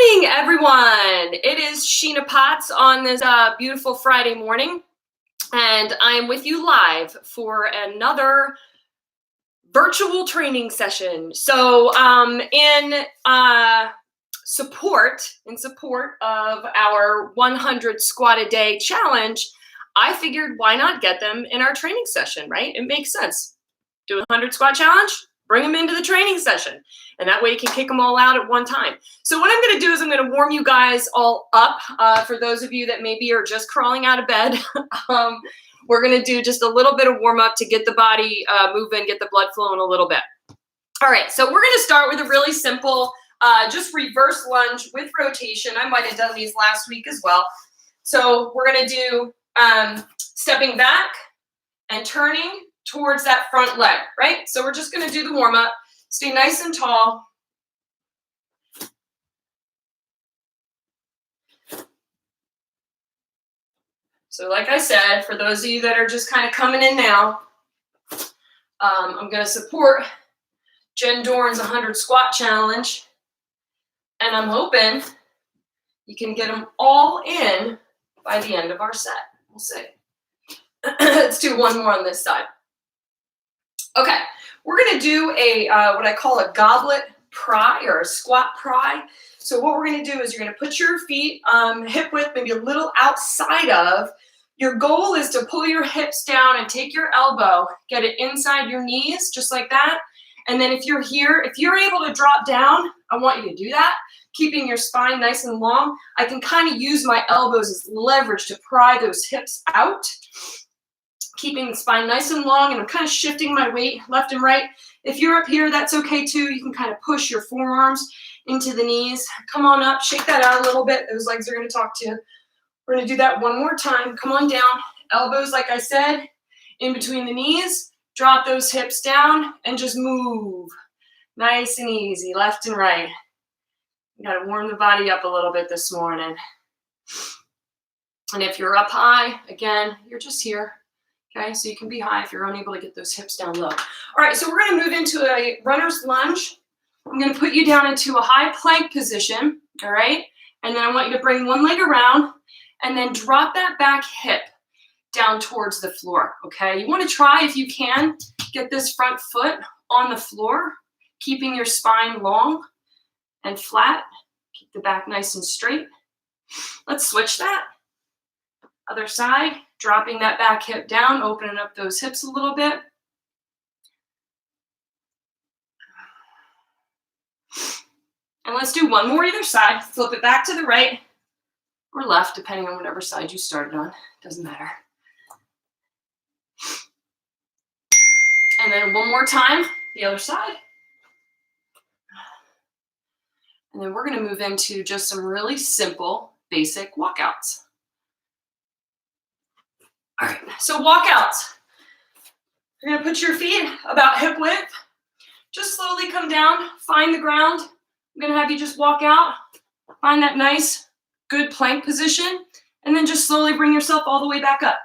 morning, everyone. It is Sheena Potts on this beautiful Friday morning, and I'm with you live for another virtual training session. So in support of our 100 squat a day challenge, I figured why not get them in our training session, right? It makes sense. Do a 100 squat challenge, bring them into the training session, and that way you can kick them all out at one time. So what I'm going to do is I'm going to warm you guys all up. For those of you that maybe are just crawling out of bed, we're going to do just a little bit of warm up to get the body moving, get the blood flowing a little bit. All right, so we're going to start with a really simple, just reverse lunge with rotation. I might have done these last week as well. So we're going to do stepping back and turning towards that front leg, right? So we're just going to do the warm up. Stay nice and tall. So like I said, for those of you that are just kind of coming in now, I'm going to support Jen Dorn's 100 squat challenge, and I'm hoping you can get them all in by the end of our set. We'll see. Let's do one more on this side. Okay, we're going to do a what I call a goblet pry or a squat pry. So what we're going to do is you're going to put your feet hip width maybe a little outside of. Your goal is to pull your hips down and take your elbow, get it inside your knees, just like that. And then if you're here, if you're able to drop down, I want you to do that, keeping your spine nice and long. I can kind of use my elbows as leverage to pry those hips out, keeping the spine nice and long, and I'm kind of shifting my weight left and right. If you're up here, that's okay too. You can kind of push your forearms into the knees. Come on up, shake that out a little bit. Those legs are going to talk to you. We're going to do that one more time. Come on down. Elbows, like I said, in between the knees. Drop those hips down and just move. Nice and easy, left and right. You got to warm the body up a little bit this morning. And if you're up high, again, you're just here. Okay, so you can be high if you're unable to get those hips down low. All right, so we're going to move into a runner's lunge. I'm going to put you down into a high plank position, all right? And then I want you to bring one leg around and then drop that back hip down towards the floor, okay? You want to try, if you can, get this front foot on the floor, keeping your spine long and flat. Keep the back nice and straight. Let's switch that. Other side, dropping that back hip down, opening up those hips a little bit. And let's do one more either side. Flip it back to the right or left, depending on whatever side you started on. Doesn't matter. And then one more time, the other side. And then we're going to move into just some really simple, basic walkouts. All right, so walkouts. You're going to put your feet about hip width. Just slowly come down, find the ground. I'm going to have you just walk out, find that nice, good plank position, and then just slowly bring yourself all the way back up.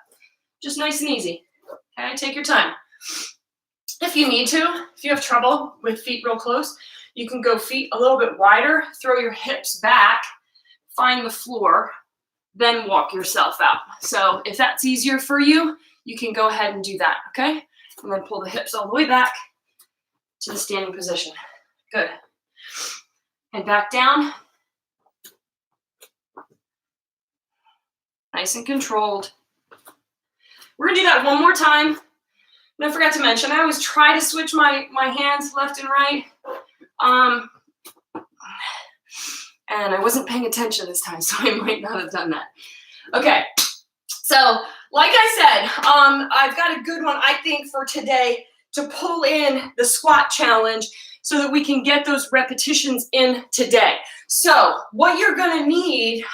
Just nice and easy. Okay, take your time. If you need to, if you have trouble with feet real close, you can go feet a little bit wider, throw your hips back, find the floor, then walk yourself out. So if that's easier for you, you can go ahead and do that, okay? And then pull the hips all the way back to the standing position. Good. And back down. Nice and controlled. We're gonna do that one more time. And I forgot to mention, I always try to switch my hands left and right. And I wasn't paying attention this time, so I might not have done that. Okay, so like I said, I've got a good one, I think, for today to pull in the squat challenge so that we can get those repetitions in today. So what you're gonna need,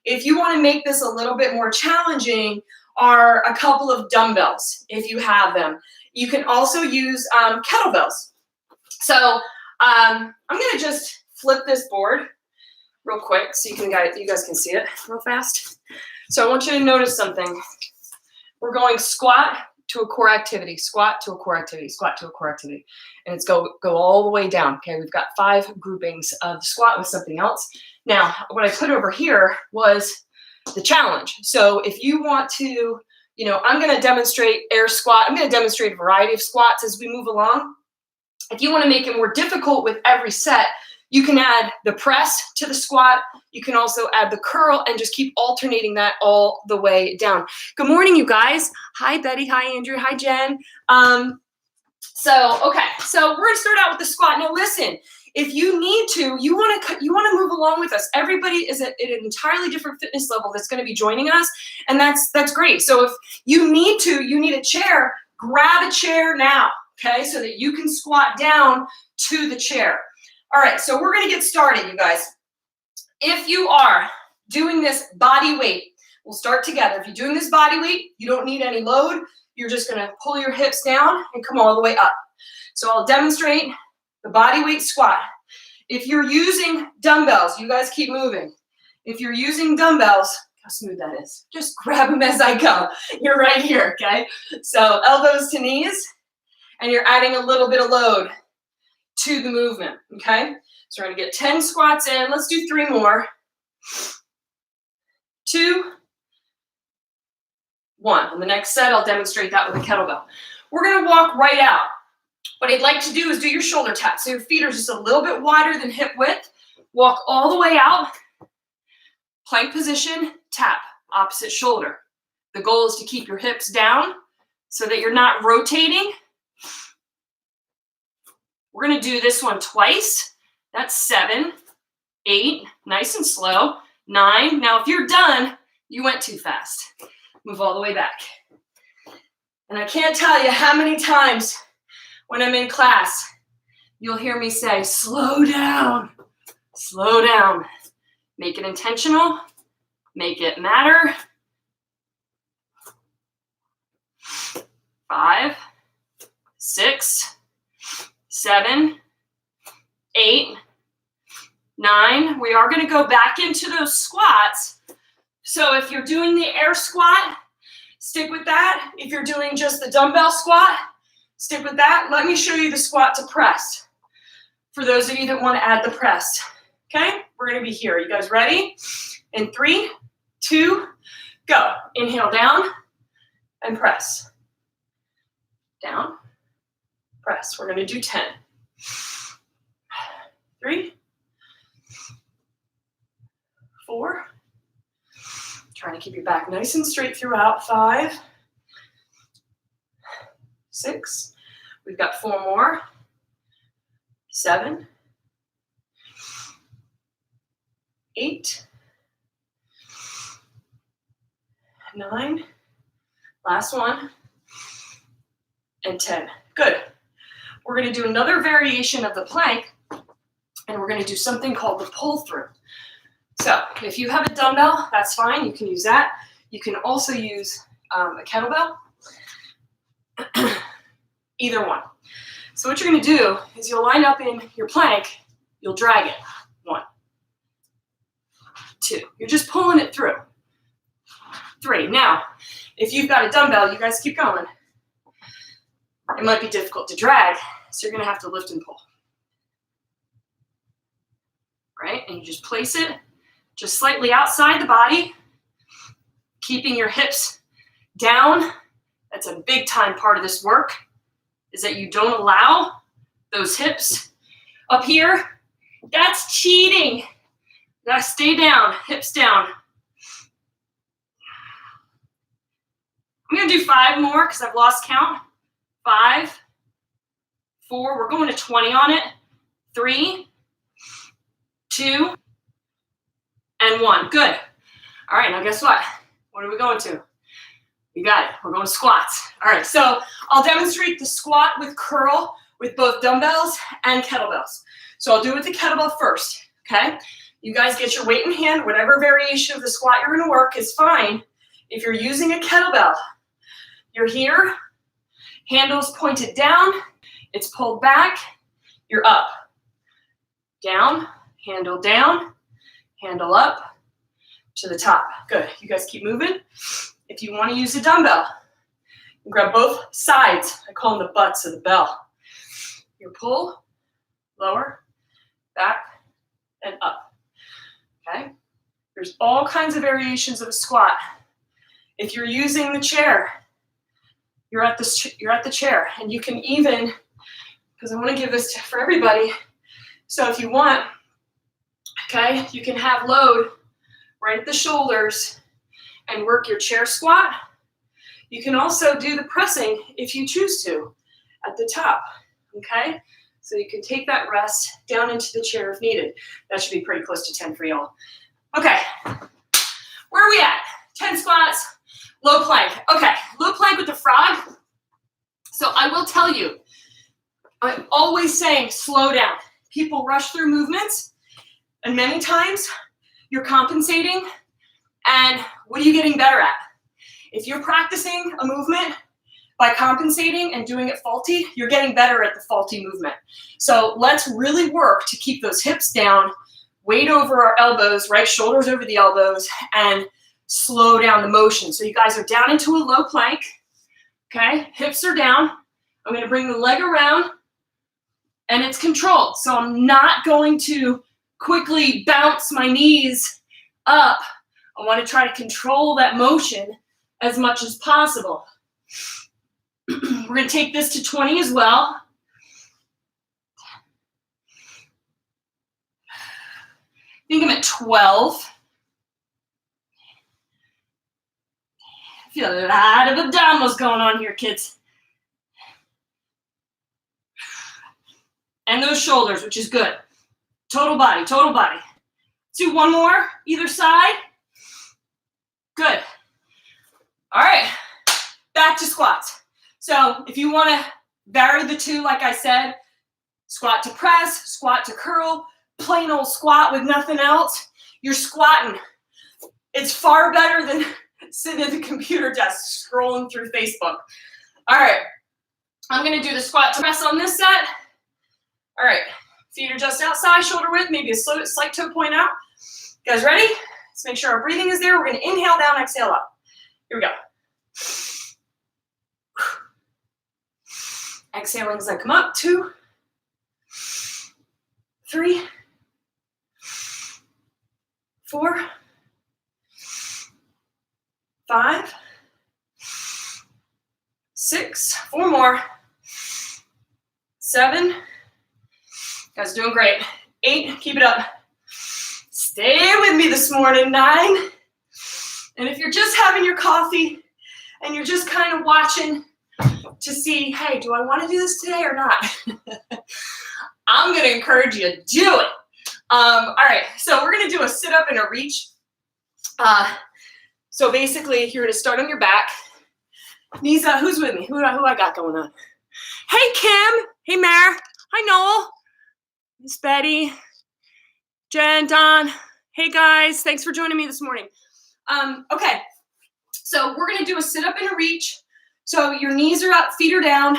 if you wanna make this a little bit more challenging, are a couple of dumbbells, if you have them. You can also use kettlebells. So I'm gonna just flip this board real quick so you guys can see it real fast. So I want you to notice something. We're going squat to a core activity, squat to a core activity, squat to a core activity. And it's go all the way down. Okay, we've got 5 groupings of squat with something else, Now, what I put over here was the challenge. So if you want to, I'm going to demonstrate air squat. I'm going to demonstrate a variety of squats as we move along. If you want to make it more difficult with every set, you can add the press to the squat. You can also add the curl and just keep alternating that all the way down. Good morning, you guys. Hi, Betty. Hi, Andrew. Hi, Jen. So we're going to start out with the squat. Now, listen, if you need to, you want to move along with us. Everybody is at an entirely different fitness level that's going to be joining us, and that's great. So if you need a chair, grab a chair now, okay, so that you can squat down to the chair. All right, so we're going to get started, you guys. If you are doing this body weight, we'll start together. If you're doing this body weight, you don't need any load. You're just going to pull your hips down and come all the way up. So I'll demonstrate the body weight squat. If you're using dumbbells, you guys keep moving. If you're using dumbbells, how smooth that is. Just grab them as I go. You're right here, okay? So elbows to knees, and you're adding a little bit of load to the movement, okay? So we're gonna get 10 squats in. Let's do 3 more. 2, 1. On the next set, I'll demonstrate that with a kettlebell. We're gonna walk right out. What I'd like to do is do your shoulder taps. So your feet are just a little bit wider than hip width. Walk all the way out. Plank position, tap, opposite shoulder. The goal is to keep your hips down so that you're not rotating. We're going to do this one twice. That's 7, 8, nice and slow. 9. Now, if you're done, you went too fast. Move all the way back. And I can't tell you how many times when I'm in class, you'll hear me say, slow down, slow down. Make it intentional. Make it matter. 5, 6, 7, 8, 9. We are going to go back into those squats. So if you're doing the air squat, stick with that. If you're doing just the dumbbell squat, stick with that. Let me show you the squat to press for those of you that want to add the press. Okay? We're going to be here. You guys ready? In 3, 2, go. Inhale down and press. Down, press. We're going to do 10. 3, 4. Trying to keep your back nice and straight throughout. 5, 6. We've got 4 more. 7, 8, 9. Last one. And 10. Good. We're going to do another variation of the plank, and we're going to do something called the pull through. So if you have a dumbbell, that's fine. You can use that. You can also use a kettlebell. Either one. So what you're going to do is you'll line up in your plank. You'll drag it. 1, 2. You're just pulling it through. 3. Now, if you've got a dumbbell, you guys keep going. It might be difficult to drag, so you're going to have to lift and pull. Right? And you just place it just slightly outside the body, keeping your hips down. That's a big time part of this work, is that you don't allow those hips up here. That's cheating. You gotta stay down, hips down. I'm gonna do 5 more because I've lost count. 5, 4, we're going to 20 on it. 3, 2, and 1. Good. All right, now guess what? What are we going to? You got it. We're going to squats. All right, so I'll demonstrate the squat with curl with both dumbbells and kettlebells. So I'll do it with the kettlebell first, okay? You guys get your weight in hand. Whatever variation of the squat you're going to work is fine. If you're using a kettlebell, you're here. Handle's pointed down, it's pulled back, you're up. Down, handle up, to the top. Good, you guys keep moving. If you want to use a dumbbell, you grab both sides. I call them the butts of the bell. Your pull, lower, back, and up. okay? There's all kinds of variations of a squat. If you're using the chair, you're at the chair, and you can even, because I want to give this for everybody, so if you want, okay, you can have load right at the shoulders and work your chair squat. You can also do the pressing if you choose to at the top, okay? So you can take that rest down into the chair if needed. That should be pretty close to 10 for y'all. Okay, where are we at? 10 squats, low plank. Okay, low plank with the frog. So I will tell you, I'm always saying slow down. People rush through movements, and many times you're compensating, and what are you getting better at? If you're practicing a movement by compensating and doing it faulty, you're getting better at the faulty movement. So let's really work to keep those hips down, weight over our elbows, right? Shoulders over the elbows, and slow down the motion. So you guys are down into a low plank, okay? Hips are down. I'm gonna bring the leg around, and it's controlled. So I'm not going to quickly bounce my knees up. I wanna try to control that motion as much as possible. We're gonna take this to 20 as well. I think I'm at 12. I feel a lot of abdominals going on here, kids. And those shoulders, which is good. Total body, total body. Let's do one more, either side. Good. All right, back to squats. So if you want to vary the two, like I said, squat to press, squat to curl, plain old squat with nothing else, you're squatting. It's far better than sitting at the computer desk scrolling through Facebook. All right, I'm going to do the squat to press on this set. All right, feet are just outside, shoulder width, maybe a slight toe point out. You guys ready? Let's make sure our breathing is there. We're going to inhale down, exhale up. Here we go. Exhaling as I come up. 2, 3, 4, 5, 6, 4 more. 7, you guys are doing great. 8, keep it up. Stay with me this morning. 9, and if you're just having your coffee and you're just kind of watching to see, hey, do I want to do this today or not? I'm going to encourage you to do it. All right, so we're going to do a sit-up and a reach. So basically, you're going to start on your back. Knees up. Who's with me? Who I got going on? Hey, Kim. Hey, Mare. Hi, Noel. Miss Betty. Jen, Don. Hey, guys. Thanks for joining me this morning. Okay, so we're going to do a sit-up and a reach. So your knees are up, feet are down.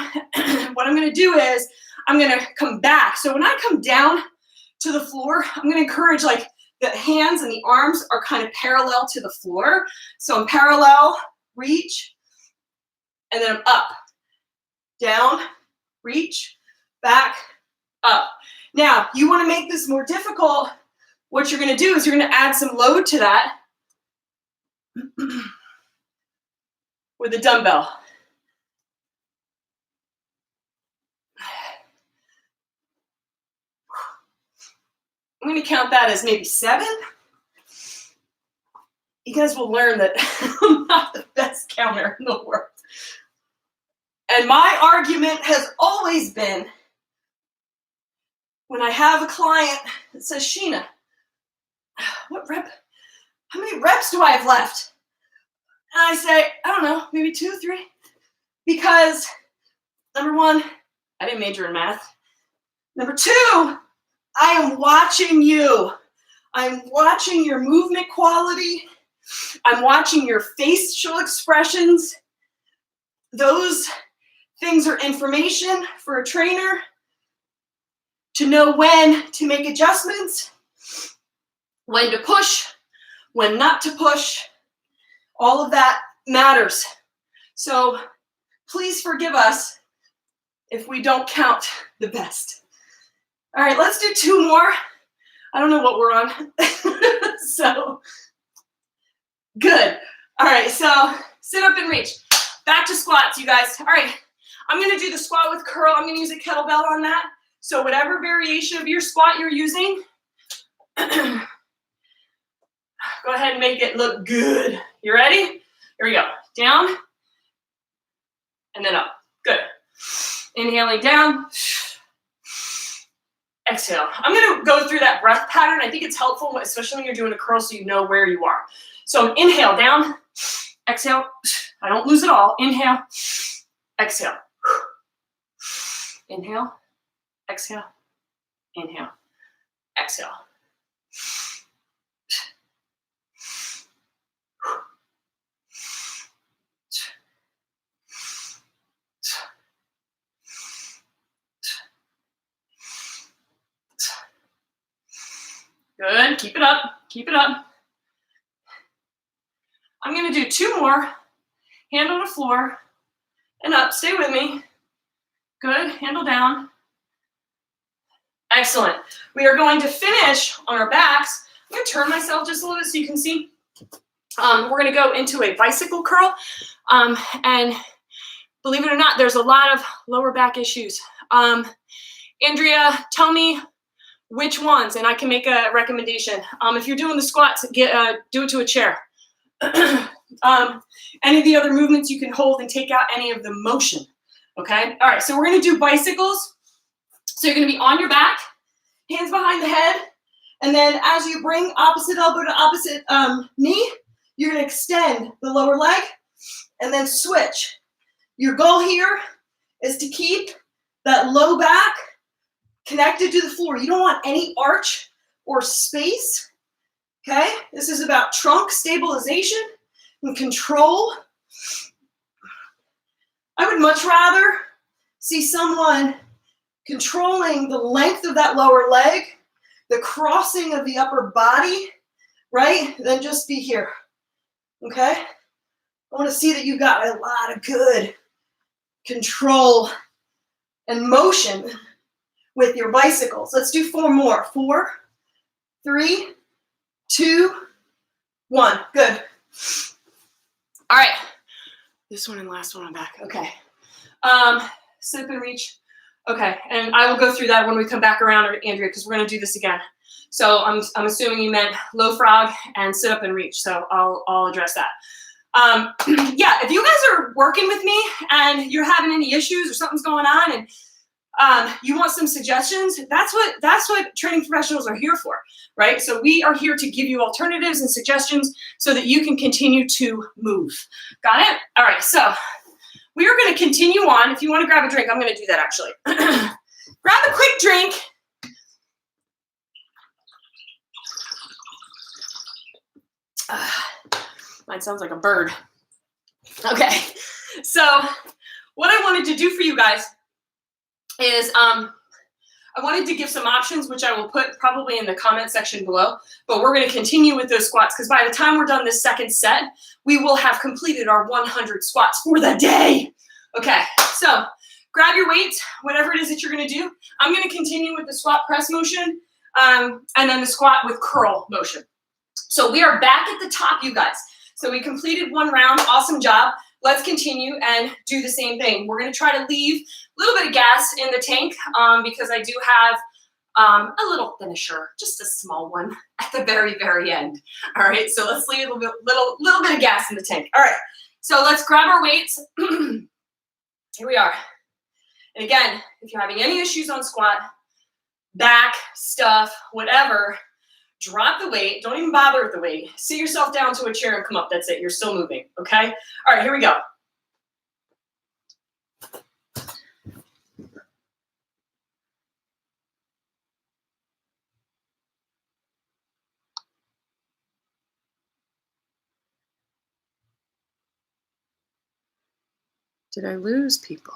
What I'm going to do is I'm going to come back. So when I come down to the floor, I'm going to encourage like the hands and the arms are kind of parallel to the floor. So I'm parallel, reach, and then I'm up, down, reach, back, up. Now, you want to make this more difficult. What you're going to do is you're going to add some load to that with a dumbbell. I'm going to count that as maybe 7. You guys will learn that I'm not the best counter in the world. And my argument has always been when I have a client that says, Sheena, how many reps do I have left? And I say, I don't know, maybe 2, 3. Because number 1, I didn't major in math. Number 2, I am watching you. I'm watching your movement quality. I'm watching your facial expressions. Those things are information for a trainer to know when to make adjustments, when to push, when not to push. All of that matters. So please forgive us if we don't count the best. All right, let's do 2 more. I don't know what we're on. So, good. All right, so sit up and reach. Back to squats, you guys. All right, I'm gonna do the squat with curl. I'm gonna use a kettlebell on that. So whatever variation of your squat you're using, go ahead and make it look good. You ready? Here we go. Down and then up. Good. Inhaling down. Exhale. I'm going to go through that breath pattern. I think it's helpful, especially when you're doing a curl, so you know where you are. So inhale down. Exhale. I don't lose it all. Inhale. Exhale. Inhale. Exhale. Inhale. Exhale. Good. Keep it up. Keep it up. I'm going to do 2 more. Hand on the floor and up. Stay with me. Good. Handle down. Excellent. We are going to finish on our backs. I'm going to turn myself just a little bit so you can see. We're going to go into a bicycle curl. And believe it or not, there's a lot of lower back issues. Andrea, tell me which ones, and I can make a recommendation. If you're doing the squats, do it to a chair. Any of the other movements you can hold and take out any of the motion. Okay? All right, so we're going to do bicycles. So you're going to be on your back, hands behind the head, and then as you bring opposite elbow to opposite knee, you're going to extend the lower leg and then switch. Your goal here is to keep that low back connected to the floor. You don't want any arch or space. Okay? This is about trunk stabilization and control. I would much rather see someone controlling the length of that lower leg, the crossing of the upper body, right? Than just be here. Okay? I want to see that you've got a lot of good control and motion with your bicycles. Let's do 4 more. 4, 3, 2, 1. Good. All right. This one and last one on back. Okay. Sit up and reach. Okay. And I will go through that when we come back around, Andrea, because we're going to do this again. So I'm assuming you meant low frog and sit up and reach. So I'll address that. Yeah, if you guys are working with me and you're having any issues or something's going on and you want some suggestions, that's what training professionals are here for, right? So we are here to give you alternatives and suggestions so that you can continue to move. Got it? All right, so we are going to continue on. If you want to grab a drink, I'm going to do that actually. Grab a quick drink. Mine sounds like a bird. Okay, so what I wanted to do for you guys is I wanted to give some options, which I will put probably in the comment section below, but we're going to continue with those squats because by the time we're done this second set, we will have completed our 100 squats for the day. Okay, so grab your weights, whatever it is that you're going to do. I'm going to continue with the squat press motion and then the squat with curl motion. So we are back at the top, you guys. So we completed 1 round. Awesome job. Let's continue and do the same thing. We're going to try to leave a little bit of gas in the tank because I do have a little finisher, just a small one at the very, very end. All right, so let's leave a little bit of gas in the tank. All right, so let's grab our weights. Here we are. And again, if you're having any issues on squat, back, stuff, whatever, drop the weight. Don't even bother with the weight. Sit yourself down to a chair and come up. That's it. You're still moving, okay? All right, here we go. Did I lose people?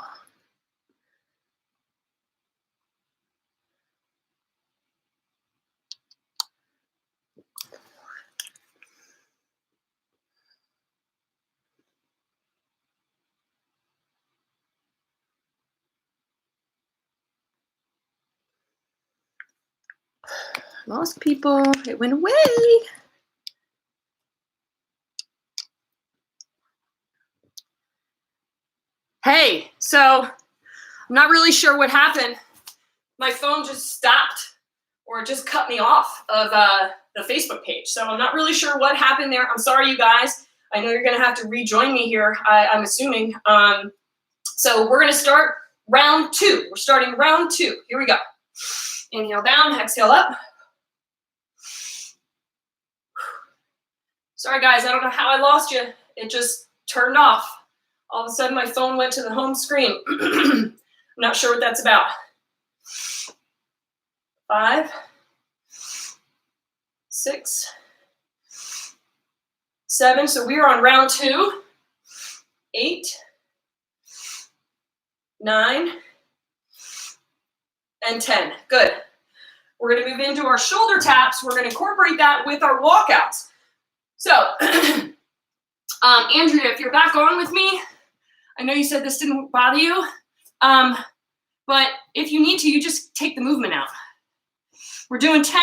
Lost people. It went away. Hey, so I'm not really sure what happened. My phone just stopped or just cut me off of the Facebook page. So I'm not really sure what happened there. I'm sorry, you guys. I know you're going to have to rejoin me here, I'm assuming. So we're going to start round 2. We're starting round 2. Here we go. Inhale down, exhale up. Sorry, guys. I don't know how I lost you. It just turned off. All of a sudden, my phone went to the home screen. I'm not sure what that's about. 5, 6, 7. So we are on round 2. 8, 9, and 10. Good. We're going to move into our shoulder taps. We're going to incorporate that with our walkouts. So, Andrea, if you're back on with me, I know you said this didn't bother you, but if you need to, you just take the movement out. We're doing 10,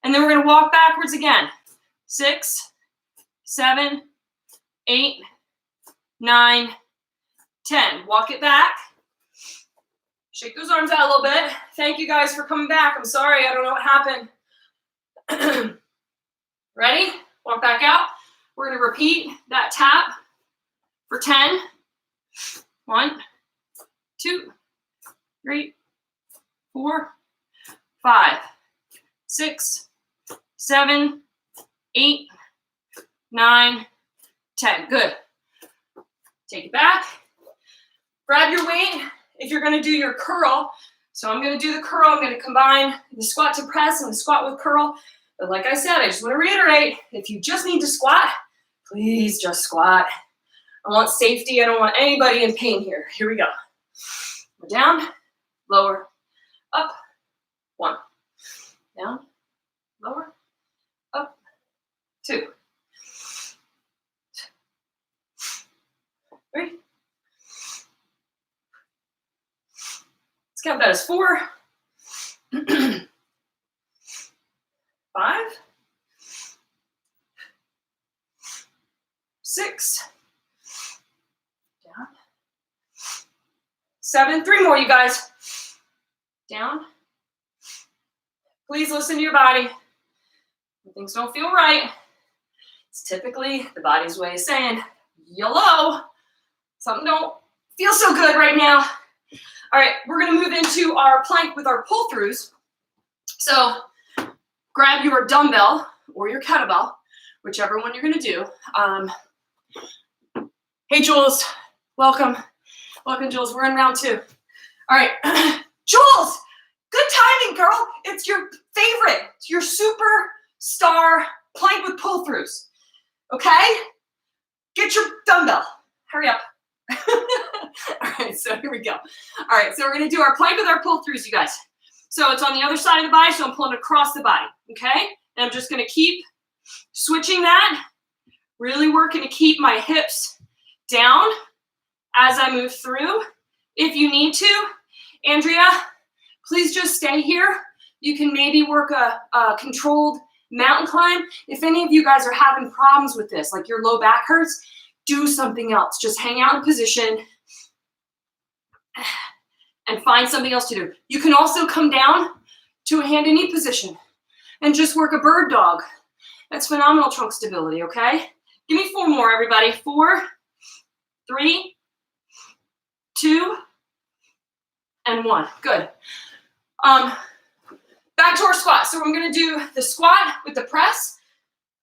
and then we're going to walk backwards again. 6, 7, 8, 9, 10. Walk it back. Shake those arms out a little bit. Thank you guys for coming back. I'm sorry, I don't know what happened. Ready? Walk back out. We're going to repeat that tap for 10. 1, 2, 3, 4, 5, 6, 7, 8, 9, 10. Good. Take it back. Grab your weight if you're going to do your curl. So I'm going to do the curl. I'm going to combine the squat to press and the squat with curl. But like I said, I just want to reiterate, if you just need to squat, please just squat. I want safety. I don't want anybody in pain here. Here we go. We're down, lower, up, 1. Down, lower, up, 2. 3. Let's count that as 4. 5. 6. Down. 7. 3 more, you guys. Down. Please listen to your body. When things don't feel right, it's typically the body's way of saying, YOLO, something don't feel so good right now. All right, we're going to move into our plank with our pull-throughs. So grab your dumbbell or your kettlebell, whichever one you're going to do. Hey, Jules, welcome. Welcome, Jules. We're in round 2. All right, Jules, good timing, girl. It's your favorite. It's your superstar plank with pull-throughs. Okay? Get your dumbbell. Hurry up. All right, so here we go. All right, so we're going to do our plank with our pull-throughs, you guys. So it's on the other side of the body, so I'm pulling across the body, okay? And I'm just going to keep switching that, really working to keep my hips down as I move through. If you need to, Andrea, please just stay here. You can maybe work a controlled mountain climb. If any of you guys are having problems with this, like your low back hurts, do something else. Just hang out in position and find something else to do. You can also come down to a hand and knee position and just work a bird dog. That's phenomenal trunk stability, okay? Give me 4 more, everybody. 4, 3, 2, and 1. Good. Back to our squat. So I'm going to do the squat with the press.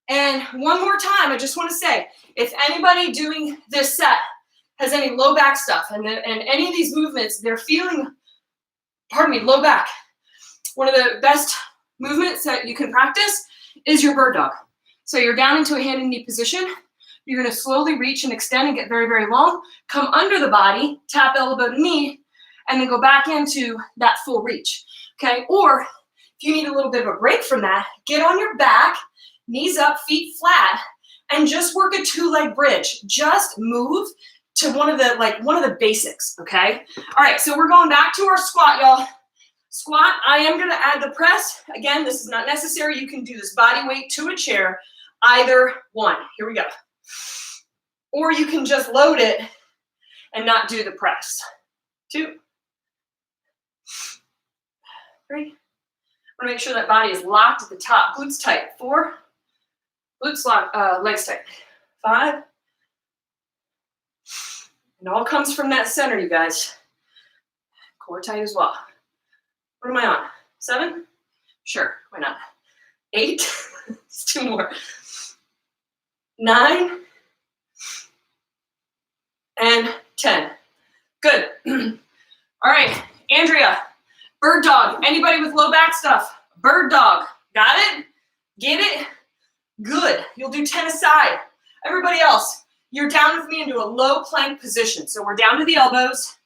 And one more time, I just want to say, if anybody doing this set has any low back stuff and any of these movements, they're feeling, low back. One of the best movements that you can practice is your bird dog. So you're down into a hand and knee position. You're going to slowly reach and extend and get very, very long. Come under the body, tap elbow to knee, and then go back into that full reach. Okay? Or if you need a little bit of a break from that, get on your back, knees up, feet flat, and just work a 2-leg bridge. Just move to one of the basics, okay? All right, so we're going back to our squat, y'all. Squat, I am going to add the press. Again, this is not necessary. You can do this body weight to a chair, either one. Here we go. Or you can just load it and not do the press. 2, 3. I want to make sure that body is locked at the top. Glutes tight. 4. Glutes locked, legs tight. 5. It all comes from that center, you guys. Core tight as well. What am I on? 7? Sure, why not? 8. It's 2 more. 9. And 10. Good. All right, Andrea, bird dog. Anybody with low back stuff? Bird dog. Got it? Get it? Good. You'll do 10 aside. Everybody else, you're down with me into a low plank position. So we're down to the elbows.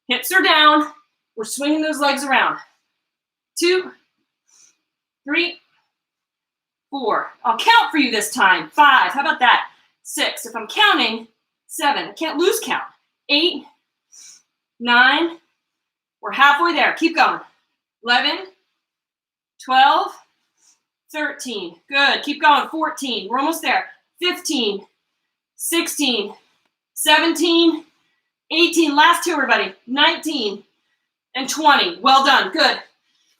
Hips are down. We're swinging those legs around. 2, 3, 4. I'll count for you this time. 5. How about that? 6. If I'm counting, 7. I can't lose count. 8, 9. We're halfway there. Keep going. 11, 12, 13. Good. Keep going. 14. We're almost there. 15, 16, 17, 18. Last 2, everybody. 19 and 20. Well done. Good.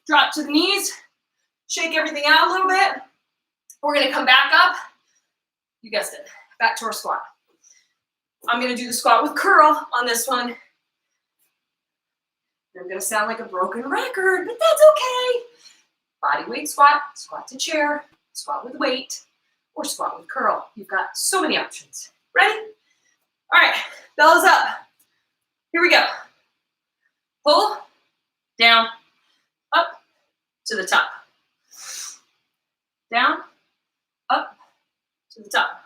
Drop to the knees. Shake everything out a little bit. We're going to come back up. You guessed it. Back to our squat. I'm going to do the squat with curl on this one. I'm going to sound like a broken record, but that's okay. Body weight squat, squat to chair, squat with weight, or squat with curl. You've got so many options. Ready? All right, bells up. Here we go. Pull, down, up, to the top. Down, up, to the top.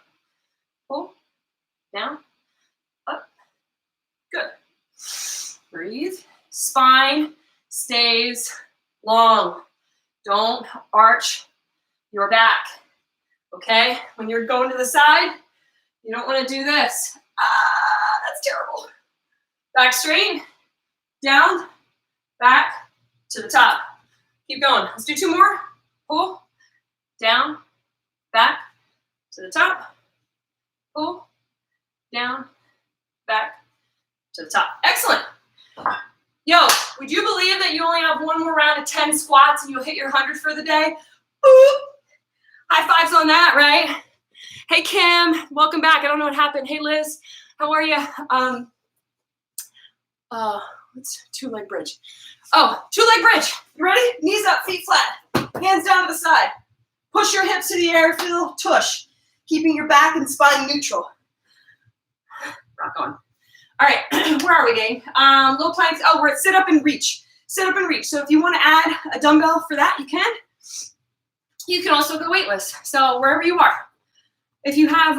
Pull, down, up. Good. Breathe. Spine stays long. Don't arch your back. Okay? When you're going to the side, you don't want to do this. That's terrible. Back straight, down, back, to the top. Keep going. Let's do 2 more. Pull, down, back, to the top. Pull, down, back, to the top. Excellent. Yo, would you believe that you only have 1 more round of 10 squats and you'll hit your 100 for the day? Boop. High fives on that, right? Hey, Kim, welcome back. I don't know what happened. Hey, Liz, how are you? What's 2-leg bridge? Oh, 2-leg bridge. You ready? Knees up, feet flat. Hands down to the side. Push your hips to the air, feel tush. Keeping your back and spine neutral. Rock on. All right, where are we, gang? Low planks. Oh, we're at sit up and reach. Sit up and reach. So if you want to add a dumbbell for that, you can. You can also go weightless. So wherever you are. If you have,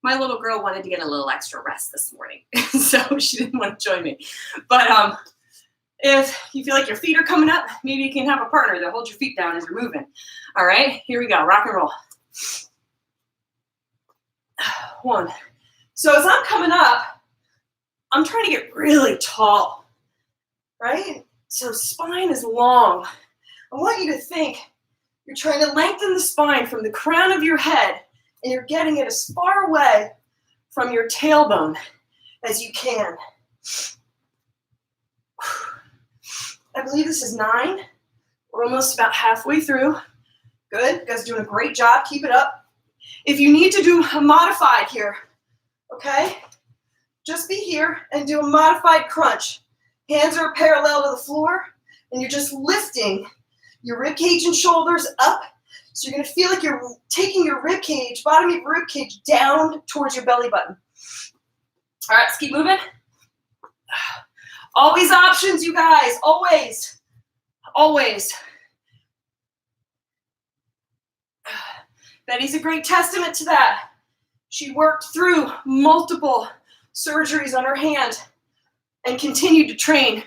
my little girl wanted to get a little extra rest this morning, so she didn't want to join me. But if you feel like your feet are coming up, maybe you can have a partner that holds your feet down as you're moving. All right, here we go. Rock and roll. 1. So as I'm coming up, I'm trying to get really tall, right? So spine is long. I want you to think you're trying to lengthen the spine from the crown of your head, and you're getting it as far away from your tailbone as you can. I believe this is 9. We're almost about halfway through. Good. You guys are doing a great job. Keep it up. If you need to do a modified here, okay? Just be here and do a modified crunch. Hands are parallel to the floor, and you're just lifting your rib cage and shoulders up. So you're going to feel like you're taking your rib cage, bottom of your rib cage, down towards your belly button. All right, let's keep moving. Always options, you guys. Always. Always. Betty's a great testament to that. She worked through multiple surgeries on her hand and continued to train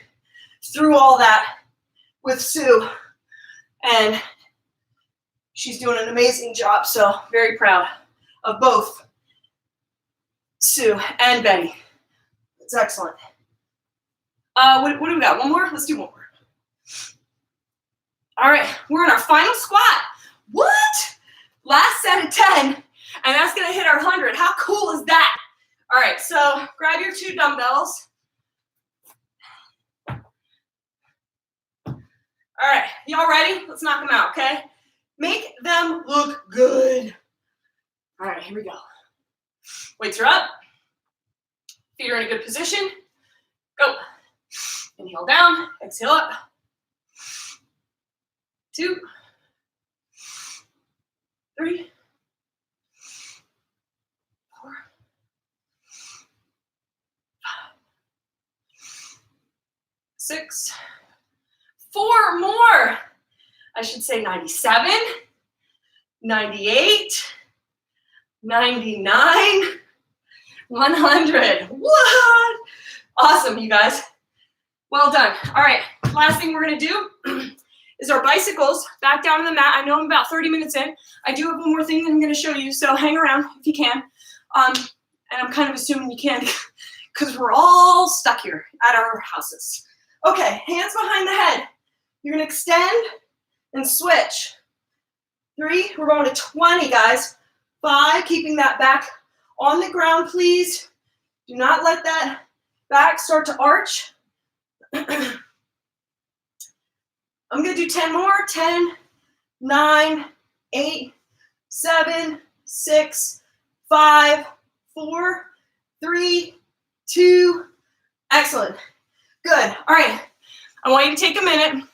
through all that with Sue. And she's doing an amazing job, so very proud of both Sue and Betty. It's excellent. What do we got? 1 more? Let's do 1 more. All right, we're in our final squat. What? Last set of 10, and that's gonna hit our 100. How cool is that? All right, so grab your 2 dumbbells. All right, y'all ready? Let's knock them out, okay? Make them look good. All right, here we go. Weights are up. Feet are in a good position. Go. Inhale down, exhale up. 2, 3, 4, 5, 6, 4 more. I should say 97, 98, 99, 100. What? Awesome, you guys. Well done. All right, last thing we're gonna do is our bicycles back down on the mat. I know I'm about 30 minutes in. I do have one more thing that I'm gonna show you, so hang around if you can. And I'm kind of assuming you can because we're all stuck here at our houses. Okay, hands behind the head. You're gonna extend and switch. 3, we're going to 20, guys. 5, keeping that back on the ground, please. Do not let that back start to arch. I'm going to do 10 more. 10, 9, 8, 7, 6, 5, 4, 3, 2. Excellent. Good. All right. I want you to take a minute.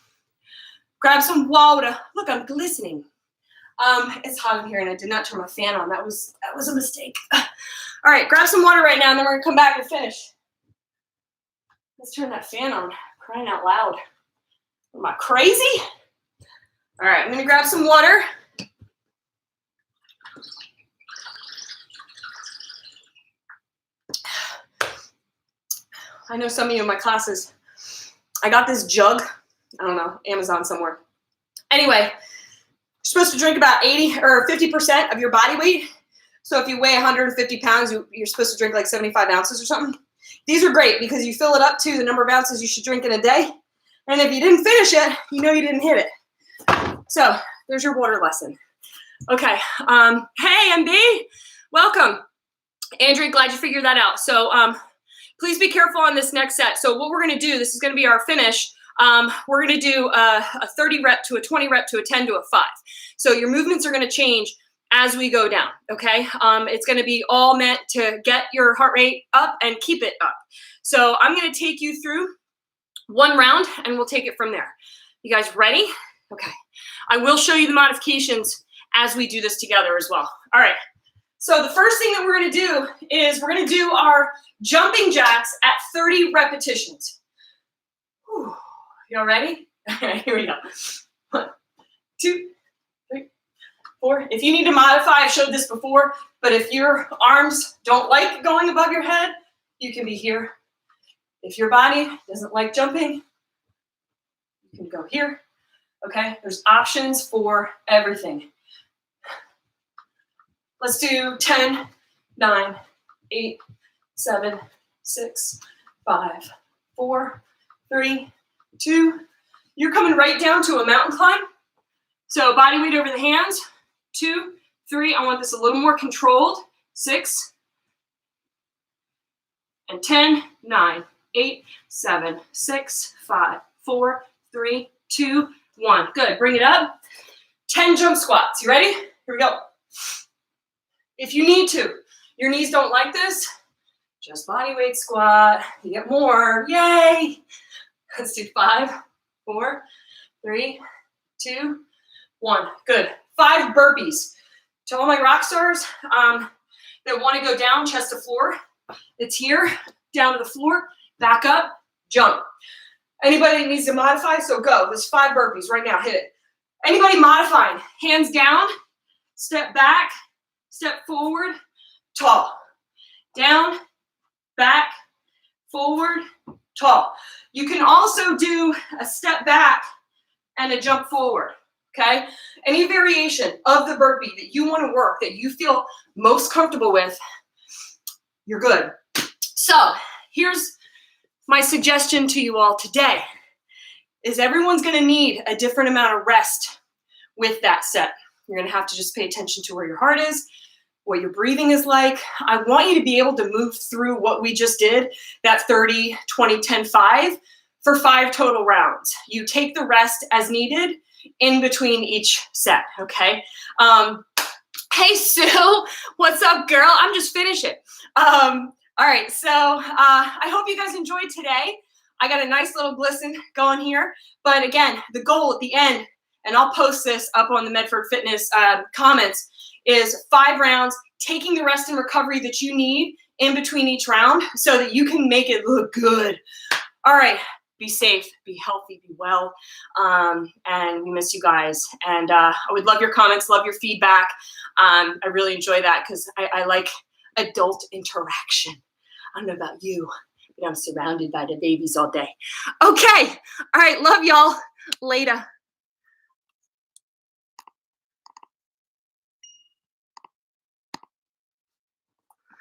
Grab some water. Look, I'm glistening. It's hot in here, and I did not turn my fan on. That was a mistake. All right, grab some water right now, and then we're gonna come back and finish. Let's turn that fan on. Crying out loud. Am I crazy? All right, I'm gonna grab some water. I know some of you in my classes, I got this jug. I don't know, Amazon somewhere. Anyway, you're supposed to drink about 80 or 50% of your body weight. So if you weigh 150 pounds, you're supposed to drink like 75 ounces or something. These are great because you fill it up to the number of ounces you should drink in a day. And if you didn't finish it, you know you didn't hit it. So there's your water lesson. Okay. Hey, MB, welcome. Andrea, glad you figured that out. So please be careful on this next set. So what we're going to do, this is going to be our finish. We're going to do a 30 rep to a 20 rep to a 10 to a 5. So your movements are going to change as we go down, okay? It's going to be all meant to get your heart rate up and keep it up. So I'm going to take you through one round, and we'll take it from there. You guys ready? Okay. I will show you the modifications as we do this together as well. All right. So the first thing that we're going to do is we're going to do our jumping jacks at 30 repetitions. Whew. Y'all ready? All right, here we go. 1, 2, 3, 4. If you need to modify, I've showed this before, but if your arms don't like going above your head, you can be here. If your body doesn't like jumping, you can go here. Okay, there's options for everything. Let's do 10, 9, 8, 7, 6, 5, 4, 3, 2. You're coming right down to a mountain climb. So body weight over the hands. 2, 3. I want this a little more controlled. 6 and 10, 9, 8, 7, 6, 5, 4, 3, 2, 1. Good. Bring it up. 10 jump squats. You ready? Here we go. If you need to, your knees don't like this, just body weight squat. You get more. Yay. Let's do 5, 4, 3, 2, 1. Good. 5 burpees. To all my rock stars that want to go down chest to floor, it's here, down to the floor, back up, jump. Anybody that needs to modify, so go. There's 5 burpees right now. Hit it. Anybody modifying? Hands down, step back, step forward, tall. Down, back, forward, tall. You can also do a step back and a jump forward, okay? Any variation of the burpee that you want to work, that you feel most comfortable with, you're good. So here's my suggestion to you all today. is everyone's going to need a different amount of rest with that set. You're going to have to just pay attention to where your heart is, what your breathing is like. I want you to be able to move through what we just did, that 30, 20, 10, 5, for 5 total rounds. You take the rest as needed in between each set, okay? Hey, Sue, what's up, girl? I'm just finishing. All right, so I hope you guys enjoyed today. I got a nice little glisten going here. But again, the goal at the end, and I'll post this up on the Medford Fitness comments, is 5 rounds, taking the rest and recovery that you need in between each round so that you can make it look good. All right, be safe, be healthy, be well, and we miss you guys. And I would love your comments, love your feedback. I really enjoy that because I like adult interaction. I don't know about you, but I'm surrounded by the babies all day. Okay, all right, love y'all. Later.